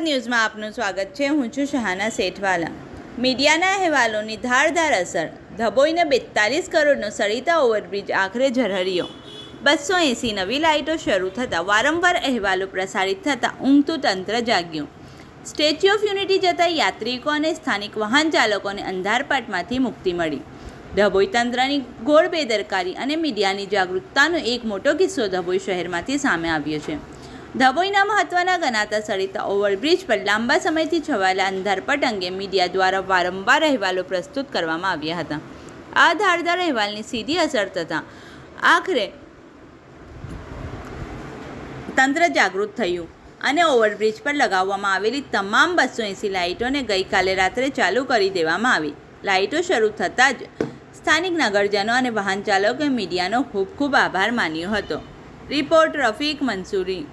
ન્યૂઝમાં આપનું સ્વાગત છે। હું છું શહાના સેઠવાલા। મીડિયાના અહેવાલોની ધારદાર અસર। ધબોઈને 42 કરોડનો સરિતા ઓવરબ્રિજ આખરે ઝરહર્યો। 280 નવી લાઇટો શરૂ થતાં વારંવાર અહેવાલો પ્રસારિત થતાં ઊંઘતું તંત્ર જાગ્યું। સ્ટેચ્યુ ઓફ યુનિટી જતા યાત્રિકો અને સ્થાનિક વાહન ચાલકોને અંધારપટમાંથી મુક્તિ મળી। ધબોઈ તંત્રની ઘોર બેદરકારી અને મીડિયાની જાગૃતતાનો એક મોટો કિસ્સો ધબોઈ શહેરમાંથી સામે આવ્યો છે। ધબોઈના મહત્વના ગણાતા સરિતા ઓવરબ્રિજ પર લાંબા સમયથી છવાયેલા અંધારપટ અંગે મીડિયા દ્વારા વારંવાર અહેવાલો પ્રસ્તુત કરવામાં આવ્યા હતા। આ ધારદાર અહેવાલની સીધી અસર થતાં આખરે તંત્ર જાગૃત થયું અને ઓવરબ્રિજ પર લગાવવામાં આવેલી તમામ 280 લાઇટોને ગઈકાલે રાત્રે ચાલુ કરી દેવામાં આવી। લાઇટો શરૂ થતાં જ સ્થાનિક નગરજનો અને વાહન ચાલકોએ મીડિયાનો ખૂબ ખૂબ આભાર માન્યો હતો। રિપોર્ટ રફીક મંસૂરી।